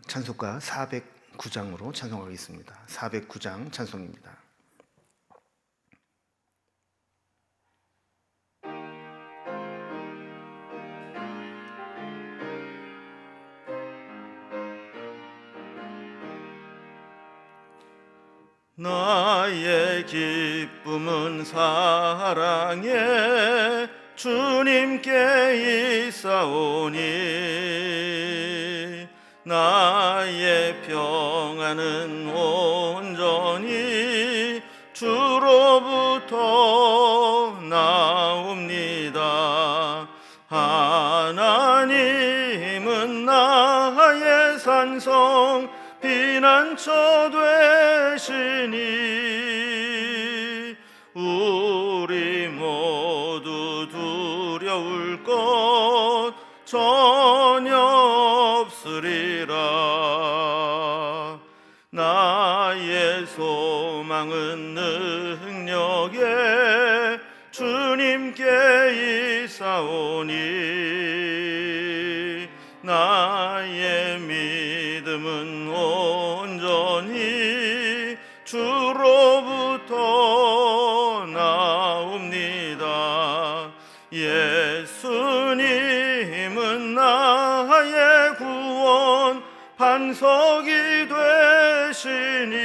찬송가 409장으로 찬송하겠습니다. 409장 찬송입니다. 나의 기쁨은 사랑에 주님께 있사오니 나의 평안은 온전히 주로부터 나옵니다. 하나님은 나의 산성 피난처 되시니 우리 모두 두려울 것 전혀 없으리라. 나의 소망은 능력에 주님께 있사오니 나의 믿음은 온전히 주로부터 나옵니다. 예수님은 나의 구원 반석이 되시니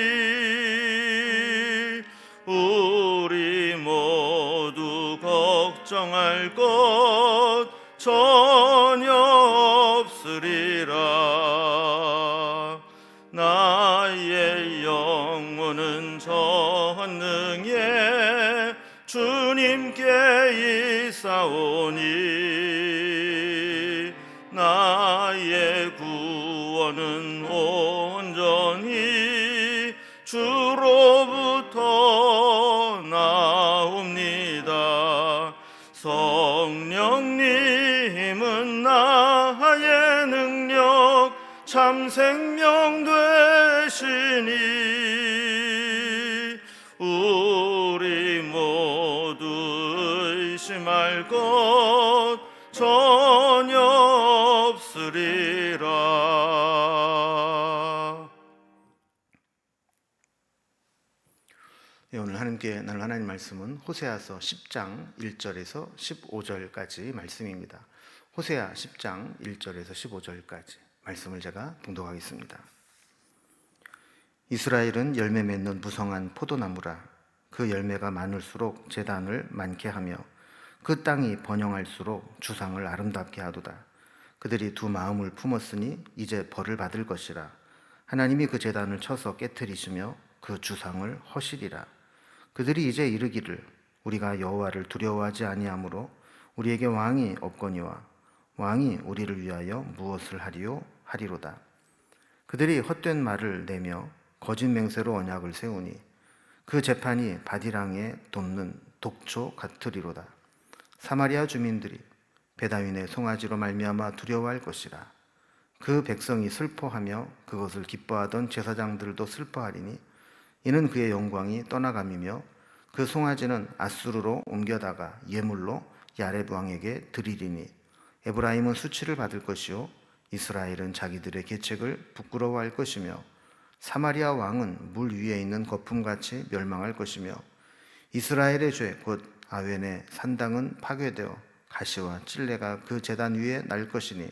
우리 모두 걱정할 것 전혀 없으리라. 나의 영혼은 전능에 주님께 있사오니 나의 구원은 온전히 주로부터 나옵니다. 성령님은 나의 능력 참 생명 되시니 우리 모두 의심할 것 전혀 없으리라. 오늘 하나님께 나눌 하나님 말씀은 호세아서 10장 1절에서 15절까지 말씀입니다. 호세아 10장 1절에서 15절까지 말씀을 제가 봉독하겠습니다. 이스라엘은 열매 맺는 무성한 포도나무라. 그 열매가 많을수록 제단을 많게 하며 그 땅이 번영할수록 주상을 아름답게 하도다. 그들이 두 마음을 품었으니 이제 벌을 받을 것이라. 하나님이 그 제단을 쳐서 깨트리시며 그 주상을 허시리라. 그들이 이제 이르기를 우리가 여호와를 두려워하지 아니하므로 우리에게 왕이 없거니와 왕이 우리를 위하여 무엇을 하리요 하리로다. 그들이 헛된 말을 내며 거짓 맹세로 언약을 세우니 그 재판이 바디랑에 돋는 독초 같으리로다. 사마리아 주민들이 베다윈의 송아지로 말미암아 두려워할 것이라. 그 백성이 슬퍼하며 그것을 기뻐하던 제사장들도 슬퍼하리니 이는 그의 영광이 떠나감이며 그 송아지는 아수르로 옮겨다가 예물로 야렙 왕에게 드리리니 에브라임은 수치를 받을 것이요 이스라엘은 자기들의 계책을 부끄러워할 것이며 사마리아 왕은 물 위에 있는 거품같이 멸망할 것이며 이스라엘의 죄 곧 아웬의 산당은 파괴되어 가시와 찔레가 그 제단 위에 날 것이니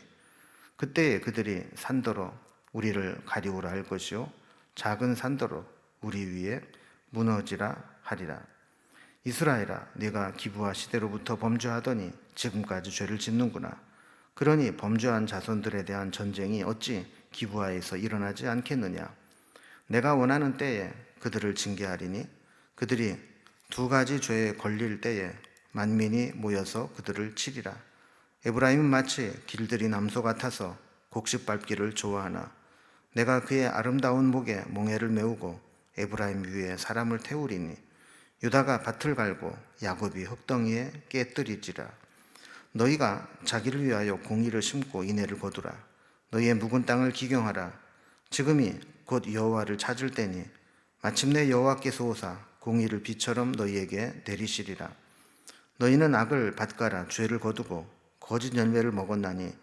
그때에 그들이 산더러 우리를 가리우라 할 것이요 작은 산더러 우리 위에 무너지라 하리라. 이스라엘아, 네가 기브아 시대로부터 범죄하더니 지금까지 죄를 짓는구나. 그러니 범죄한 자손들에 대한 전쟁이 어찌 기브아에서 일어나지 않겠느냐. 내가 원하는 때에 그들을 징계하리니 그들이 두 가지 죄에 걸릴 때에 만민이 모여서 그들을 치리라. 에브라임은 마치 길들이 남소 같아서 곡식 밟기를 좋아하나 내가 그의 아름다운 목에 몽해를 메우고 에브라임 위에 사람을 태우리니 유다가 밭을 갈고 야곱이 흙덩이에 깨뜨리지라. 너희가 자기를 위하여 공의를 심고 인애를 거두라. 너희의 묵은 땅을 기경하라. 지금이 곧 여호와를 찾을 때니 마침내 여호와께서 오사 공의를 비처럼 너희에게 내리시리라. 너희는 악을 밭가라 죄를 거두고 거짓 열매를 먹었나니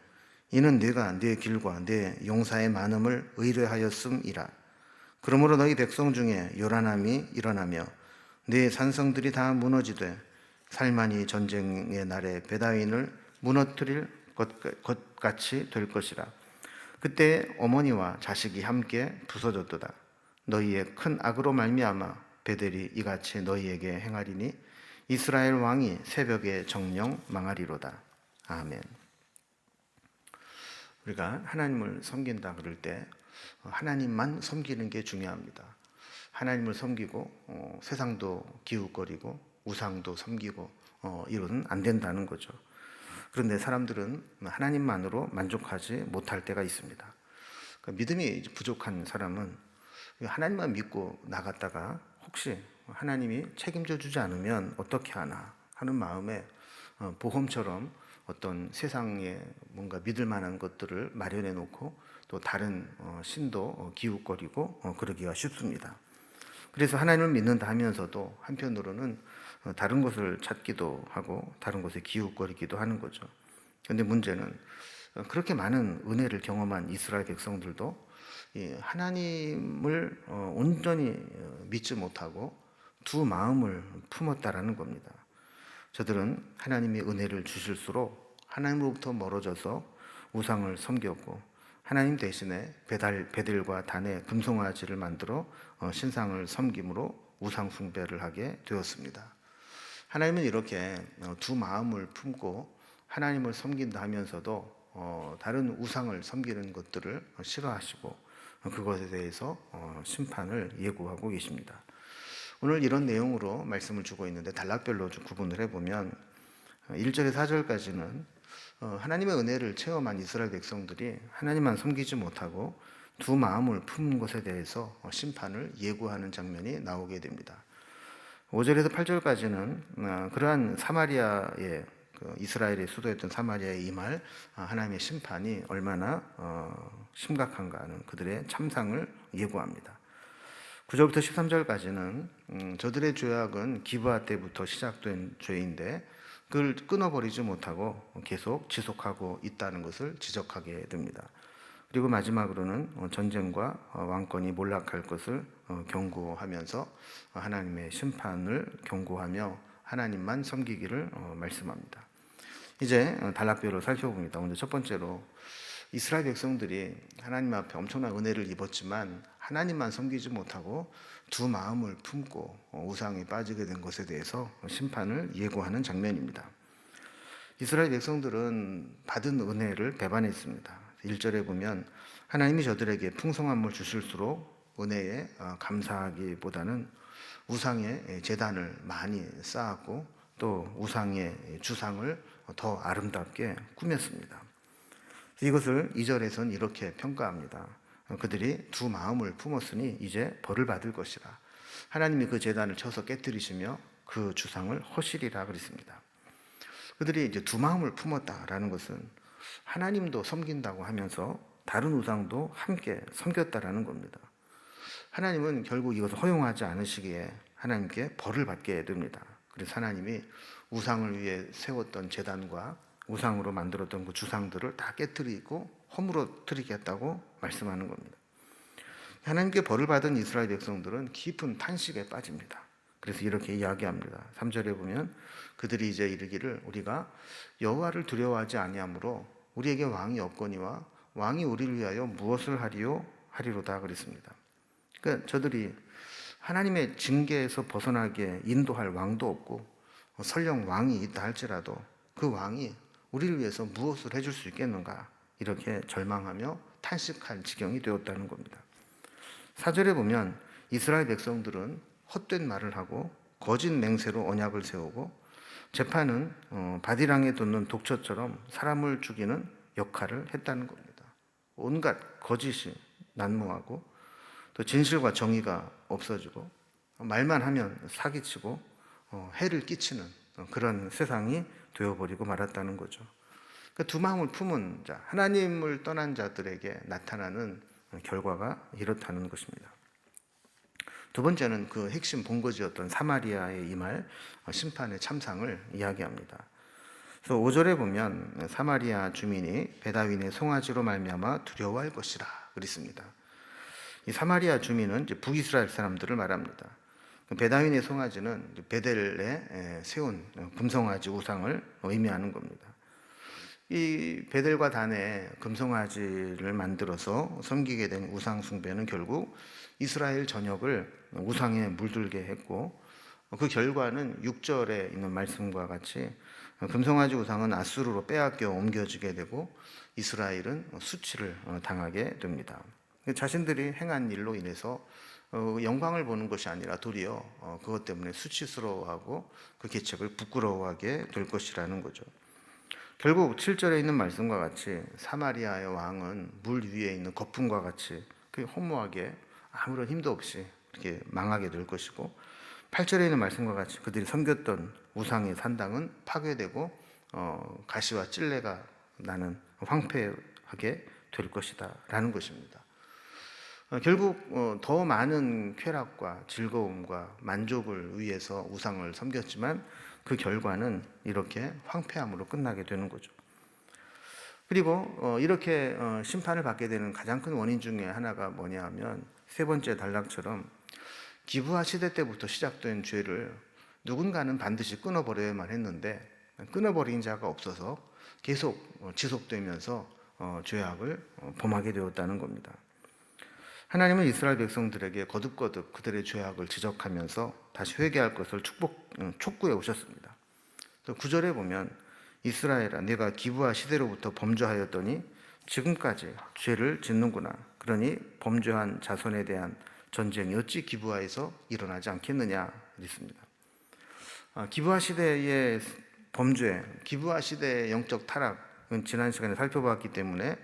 이는 네가 네 길과 네 용사의 많음을 의뢰하였음이라. 그러므로 너희 백성 중에 요란함이 일어나며 네 산성들이 다 무너지되 살만이 전쟁의 날에 베다윈을 무너뜨릴 것 같이 될 것이라. 그때 어머니와 자식이 함께 부서졌도다. 너희의 큰 악으로 말미암아 베델이 이같이 너희에게 행하리니 이스라엘 왕이 새벽에 정령 망하리로다. 아멘. 우리가 하나님을 섬긴다 그럴 때 하나님만 섬기는 게 중요합니다. 하나님을 섬기고 세상도 기웃거리고 우상도 섬기고 이러면 안 된다는 거죠. 그런데 사람들은 하나님만으로 만족하지 못할 때가 있습니다. 그러니까 믿음이 부족한 사람은 하나님만 믿고 나갔다가 혹시 하나님이 책임져 주지 않으면 어떻게 하나 하는 마음에 보험처럼 어떤 세상에 뭔가 믿을 만한 것들을 마련해 놓고 또 다른 신도 기웃거리고 그러기가 쉽습니다. 그래서 하나님을 믿는다 하면서도 한편으로는 다른 것을 찾기도 하고 다른 것에 기웃거리기도 하는 거죠. 그런데 문제는 그렇게 많은 은혜를 경험한 이스라엘 백성들도 하나님을 온전히 믿지 못하고 두 마음을 품었다라는 겁니다. 저들은 하나님의 은혜를 주실수록 하나님으로부터 멀어져서 우상을 섬겼고 하나님 대신에 베델과 단의 금송아지를 만들어 신상을 섬김으로 우상 숭배를 하게 되었습니다. 하나님은 이렇게 두 마음을 품고 하나님을 섬긴다 하면서도 다른 우상을 섬기는 것들을 싫어하시고 그것에 대해서 심판을 예고하고 계십니다. 오늘 이런 내용으로 말씀을 주고 있는데 단락별로 좀 구분을 해보면 1절에서 4절까지는 하나님의 은혜를 체험한 이스라엘 백성들이 하나님만 섬기지 못하고 두 마음을 품은 것에 대해서 심판을 예고하는 장면이 나오게 됩니다. 5절에서 8절까지는 그러한 사마리아의 이스라엘의 수도였던 사마리아에 임할 하나님의 심판이 얼마나 심각한가 하는 그들의 참상을 예고합니다. 9절부터 13절까지는 저들의 죄악은 기브아 때부터 시작된 죄인데 그걸 끊어버리지 못하고 계속 지속하고 있다는 것을 지적하게 됩니다. 그리고 마지막으로는 전쟁과 왕권이 몰락할 것을 경고하면서 하나님의 심판을 경고하며 하나님만 섬기기를 말씀합니다. 이제 단락별로 살펴봅니다. 먼저 첫 번째로 이스라엘 백성들이 하나님 앞에 엄청난 은혜를 입었지만 하나님만 섬기지 못하고 두 마음을 품고 우상에 빠지게 된 것에 대해서 심판을 예고하는 장면입니다. 이스라엘 백성들은 받은 은혜를 배반했습니다. 1절에 보면 하나님이 저들에게 풍성함을 주실수록 은혜에 감사하기보다는 우상의 제단을 많이 쌓았고 또 우상의 주상을 더 아름답게 꾸몄습니다. 이것을 2절에서는 이렇게 평가합니다. 그들이 두 마음을 품었으니 이제 벌을 받을 것이라. 하나님이 그 제단을 쳐서 깨뜨리시며 그 주상을 허시리라 그랬습니다. 그들이 이제 두 마음을 품었다라는 것은 하나님도 섬긴다고 하면서 다른 우상도 함께 섬겼다라는 겁니다. 하나님은 결국 이것을 허용하지 않으시기에 하나님께 벌을 받게 됩니다. 그래서 하나님이 우상을 위해 세웠던 제단과 우상으로 만들었던 그 주상들을 다 깨뜨리고 허물어뜨리겠다고 말씀하는 겁니다. 하나님께 벌을 받은 이스라엘 백성들은 깊은 탄식에 빠집니다. 그래서 이렇게 이야기합니다. 3절에 보면 그들이 이제 이르기를 우리가 여호와를 두려워하지 아니하므로 우리에게 왕이 없거니와 왕이 우리를 위하여 무엇을 하리요 하리로다 그랬습니다. 그러니까 저들이 하나님의 징계에서 벗어나게 인도할 왕도 없고 설령 왕이 있다 할지라도 그 왕이 우리를 위해서 무엇을 해줄 수 있겠는가 이렇게 절망하며 탄식할 지경이 되었다는 겁니다. 4절에 보면 이스라엘 백성들은 헛된 말을 하고 거짓 맹세로 언약을 세우고 재판은 바디랑에 돋는 독처처럼 사람을 죽이는 역할을 했다는 겁니다. 온갖 거짓이 난무하고 또 진실과 정의가 없어지고 말만 하면 사기치고 해를 끼치는 그런 세상이 되어버리고 말았다는 거죠. 그러니까 두 마음을 품은 자, 하나님을 떠난 자들에게 나타나는 결과가 이렇다는 것입니다. 두 번째는 그 핵심 본거지였던 사마리아에 임할 심판의 참상을 이야기합니다. 그래서 5절에 보면 사마리아 주민이 베다윈의 송아지로 말미암아 두려워할 것이라 그랬습니다. 이 사마리아 주민은 이제 북이스라엘 사람들을 말합니다. 베다윈의 송아지는 베델에 세운 금송아지 우상을 의미하는 겁니다. 이 베델과 단에 금송아지를 만들어서 섬기게 된 우상 숭배는 결국 이스라엘 전역을 우상에 물들게 했고, 그 결과는 6절에 있는 말씀과 같이 금송아지 우상은 아수르로 빼앗겨 옮겨지게 되고 이스라엘은 수치를 당하게 됩니다. 자신들이 행한 일로 인해서 영광을 보는 것이 아니라 도리어 그것 때문에 수치스러워하고 그 계책을 부끄러워하게 될 것이라는 거죠. 결국 7절에 있는 말씀과 같이 사마리아의 왕은 물 위에 있는 거품과 같이 그 허무하게 아무런 힘도 없이 이렇게 망하게 될 것이고, 8절에 있는 말씀과 같이 그들이 섬겼던 우상의 산당은 파괴되고 가시와 찔레가 나는 황폐하게 될 것이다 라는 것입니다. 결국 더 많은 쾌락과 즐거움과 만족을 위해서 우상을 섬겼지만 그 결과는 이렇게 황폐함으로 끝나게 되는 거죠. 그리고 이렇게 심판을 받게 되는 가장 큰 원인 중에 하나가 뭐냐 하면, 세 번째 단락처럼 기브아 시대 때부터 시작된 죄를 누군가는 반드시 끊어버려야만 했는데 끊어버린 자가 없어서 계속 지속되면서 죄악을 범하게 되었다는 겁니다. 하나님은 이스라엘 백성들에게 거듭거듭 그들의 죄악을 지적하면서 다시 회개할 것을 촉구해 오셨습니다. 또 9절에 보면 이스라엘아 네가 기브아 시대로부터 범죄하였더니 지금까지 죄를 짓는구나. 그러니 범죄한 자손에 대한 전쟁이 어찌 기브아에서 일어나지 않겠느냐 그랬습니다. 기브아 시대의 범죄, 기브아 시대의 영적 타락은 지난 시간에 살펴봤기 때문에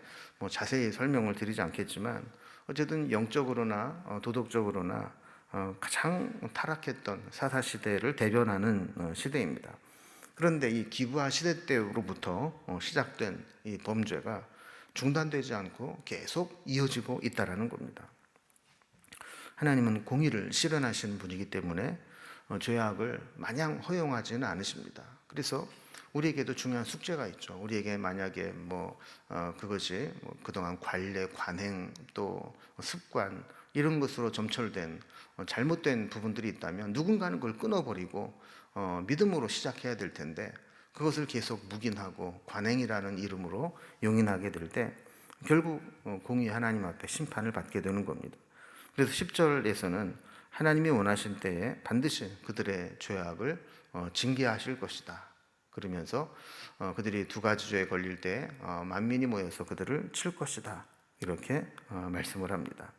자세히 설명을 드리지 않겠지만, 어쨌든 영적으로나 도덕적으로나 가장 타락했던 사사시대를 대변하는 시대입니다. 그런데 이 기브아 시대 때로부터 시작된 이 범죄가 중단되지 않고 계속 이어지고 있다는 겁니다. 하나님은 공의를 실현하시는 분이기 때문에 죄악을 마냥 허용하지는 않으십니다. 그래서 우리에게도 중요한 숙제가 있죠. 우리에게 만약에 그것이 그동안 관례, 관행, 또 습관 이런 것으로 점철된 잘못된 부분들이 있다면 누군가는 그걸 끊어버리고 믿음으로 시작해야 될 텐데, 그것을 계속 묵인하고 관행이라는 이름으로 용인하게 될 때 결국 공의 하나님 앞에 심판을 받게 되는 겁니다. 그래서 10절에서는 하나님이 원하신 때에 반드시 그들의 죄악을 징계하실 것이다 그러면서 그들이 두 가지 죄에 걸릴 때 만민이 모여서 그들을 칠 것이다 이렇게 말씀을 합니다.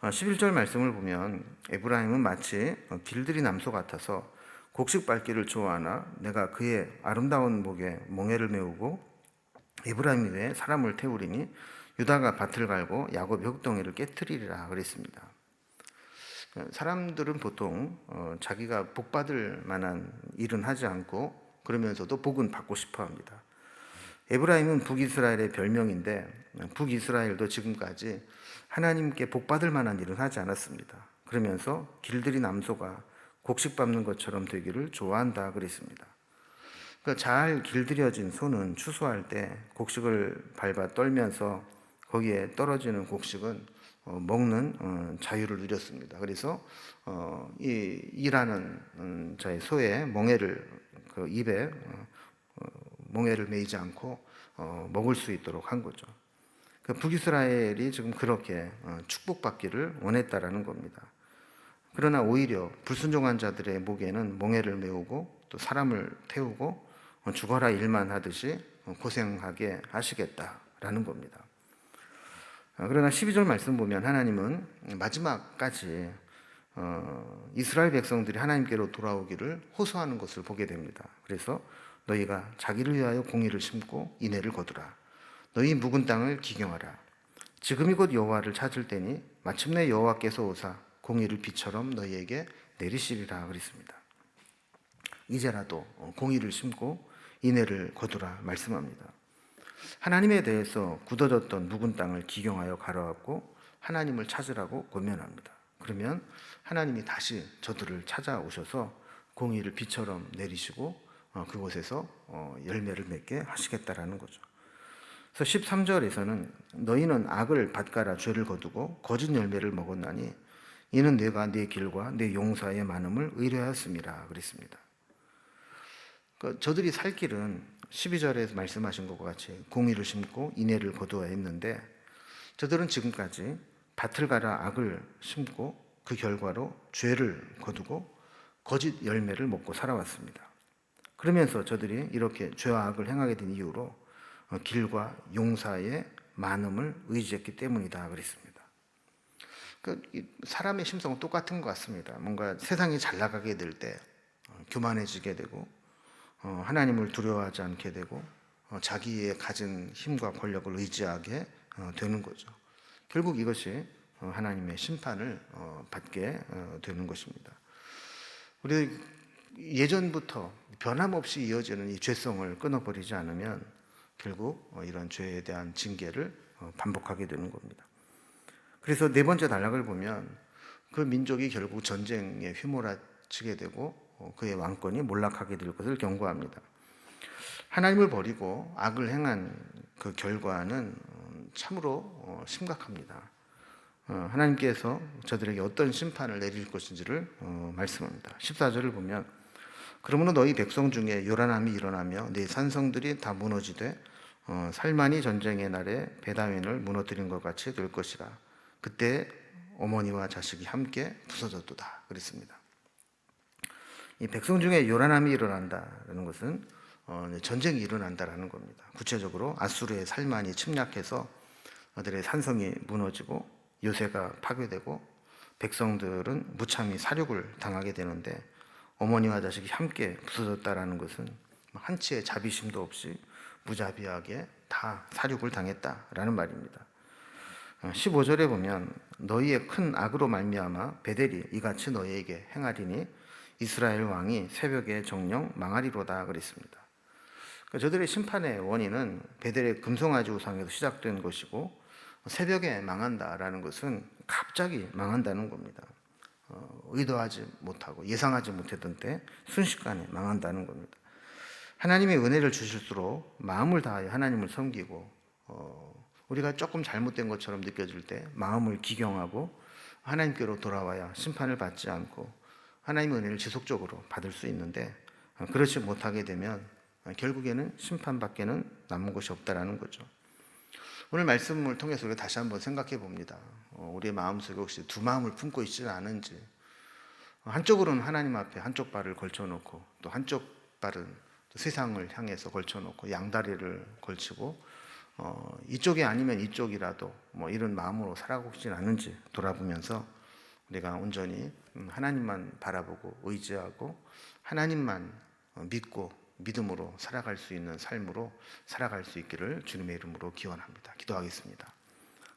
11절 말씀을 보면 에브라임은 마치 길들이 남소 같아서 곡식 밟기를 좋아하나 내가 그의 아름다운 목에 멍에를 메우고 에브라임 위에 사람을 태우리니 유다가 밭을 갈고 야곱이 흙덩이를 깨트리리라 그랬습니다. 사람들은 보통 자기가 복받을 만한 일은 하지 않고 그러면서도 복은 받고 싶어 합니다. 에브라임은 북이스라엘의 별명인데 북이스라엘도 지금까지 하나님께 복받을 만한 일은 하지 않았습니다. 그러면서 길들이 남소가 곡식 밟는 것처럼 되기를 좋아한다 그랬습니다. 그러니까 잘 길들여진 소는 추수할 때 곡식을 밟아 떨면서 거기에 떨어지는 곡식은 먹는 자유를 누렸습니다. 그래서 이 일하는 자의 소의 멍에를 그 입에 멍에를 매이지 않고 먹을 수 있도록 한 거죠. 그 북이스라엘이 지금 그렇게 축복받기를 원했다라는 겁니다. 그러나 오히려 불순종한 자들의 목에는 멍에를 메우고 또 사람을 태우고 죽어라 일만 하듯이 고생하게 하시겠다라는 겁니다. 그러나 12절 말씀 보면 하나님은 마지막까지 이스라엘 백성들이 하나님께로 돌아오기를 호소하는 것을 보게 됩니다. 그래서 너희가 자기를 위하여 공의를 심고 인애를 거두라. 너희 묵은 땅을 기경하라. 지금이 곧 여호와를 찾을 때니 마침내 여호와께서 오사 공의를 비처럼 너희에게 내리시리라 그랬습니다. 이제라도 공의를 심고 인애를 거두라 말씀합니다. 하나님에 대해서 굳어졌던 묵은 땅을 기경하여 갈아엎고 하나님을 찾으라고 권면합니다. 그러면 하나님이 다시 저들을 찾아오셔서 공의를 비처럼 내리시고 그곳에서 열매를 맺게 하시겠다라는 거죠. 그래서 13절에서는 너희는 악을 밭가라 죄를 거두고 거짓 열매를 먹었나니 이는 내가 내 길과 내 용사의 많음을 의뢰하였습니다. 그랬습니다. 저들이 살 길은 12절에서 말씀하신 것과 같이 공의를 심고 인애를 거두어야 했는데 저들은 지금까지 밭을 갈아 악을 심고 그 결과로 죄를 거두고 거짓 열매를 먹고 살아왔습니다. 그러면서 저들이 이렇게 죄와 악을 행하게 된 이유로 길과 용사의 많음을 의지했기 때문이다 그랬습니다. 사람의 심성은 똑같은 것 같습니다. 뭔가 세상이 잘 나가게 될 때 교만해지게 되고 하나님을 두려워하지 않게 되고 자기의 가진 힘과 권력을 의지하게 되는 거죠. 결국 이것이 하나님의 심판을 받게 되는 것입니다. 우리 예전부터 변함없이 이어지는 이 죄성을 끊어버리지 않으면 결국 이런 죄에 대한 징계를 반복하게 되는 겁니다. 그래서 네 번째 단락을 보면 그 민족이 결국 전쟁에 휘몰아치게 되고 그의 왕권이 몰락하게 될 것을 경고합니다. 하나님을 버리고 악을 행한 그 결과는 참으로 심각합니다. 하나님께서 저들에게 어떤 심판을 내릴 것인지를 말씀합니다. 14절을 보면 그러므로 너희 백성 중에 요란함이 일어나며 네 산성들이 다 무너지되 살만이 전쟁의 날에 베다웬을 무너뜨린 것 같이 될 것이라. 그때 어머니와 자식이 함께 부서졌도다 그랬습니다. 이 백성 중에 요란함이 일어난다는 것은 전쟁이 일어난다라는 겁니다. 구체적으로 아수르의 살만이 침략해서 그들의 산성이 무너지고 요새가 파괴되고 백성들은 무참히 사륙을 당하게 되는데 어머니와 자식이 함께 부서졌다라는 것은 한치의 자비심도 없이 무자비하게 다 사륙을 당했다라는 말입니다. 15절에 보면 너희의 큰 악으로 말미암아 베델이 이같이 너희에게 행하리니 이스라엘 왕이 새벽에 정령 망하리로다 그랬습니다. 저들의 심판의 원인은 베델의 금송아지 우상에서 시작된 것이고 새벽에 망한다라는 것은 갑자기 망한다는 겁니다. 의도하지 못하고 예상하지 못했던 때 순식간에 망한다는 겁니다. 하나님의 은혜를 주실수록 마음을 다하여 하나님을 섬기고 우리가 조금 잘못된 것처럼 느껴질 때 마음을 기경하고 하나님께로 돌아와야 심판을 받지 않고 하나님의 은혜를 지속적으로 받을 수 있는데 그렇지 못하게 되면 결국에는 심판밖에는 남은 것이 없다라는 거죠. 오늘 말씀을 통해서 우리가 다시 한번 생각해 봅니다. 우리의 마음속에 혹시 두 마음을 품고 있지는 않은지, 한쪽으로는 하나님 앞에 한쪽 발을 걸쳐놓고 또 한쪽 발은 또 세상을 향해서 걸쳐놓고 양다리를 걸치고 이쪽이 아니면 이쪽이라도 이런 마음으로 살아가고 있지는 않은지 돌아보면서 우리가 온전히 하나님만 바라보고 의지하고 하나님만 믿고 믿음으로 살아갈 수 있는 삶으로 살아갈 수 있기를 주님의 이름으로 기원합니다. 기도하겠습니다.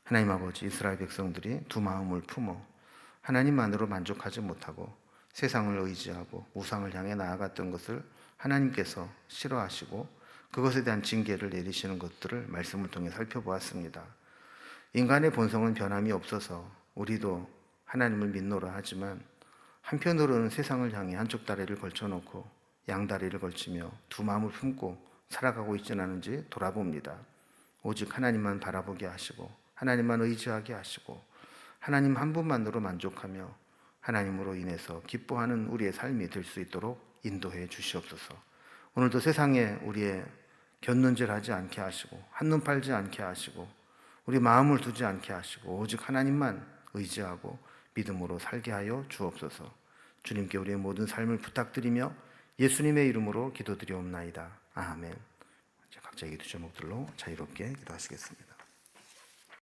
하나님 아버지, 이스라엘 백성들이 두 마음을 품어 하나님만으로 만족하지 못하고 세상을 의지하고 우상을 향해 나아갔던 것을 하나님께서 싫어하시고 그것에 대한 징계를 내리시는 것들을 말씀을 통해 살펴보았습니다. 인간의 본성은 변함이 없어서 우리도 하나님을 믿노라 하지만 한편으로는 세상을 향해 한쪽 다리를 걸쳐놓고 양다리를 걸치며 두 마음을 품고 살아가고 있지는 않은지 돌아봅니다. 오직 하나님만 바라보게 하시고 하나님만 의지하게 하시고 하나님 한 분만으로 만족하며 하나님으로 인해서 기뻐하는 우리의 삶이 될 수 있도록 인도해 주시옵소서. 오늘도 세상에 우리의 곁눈질하지 않게 하시고 한눈 팔지 않게 하시고 우리 마음을 두지 않게 하시고 오직 하나님만 의지하고 믿음으로 살게 하여 주옵소서. 주님께 우리의 모든 삶을 부탁드리며 예수님의 이름으로 기도드리옵나이다. 아멘. 각자의 기도 제목들로 자유롭게 기도하시겠습니다.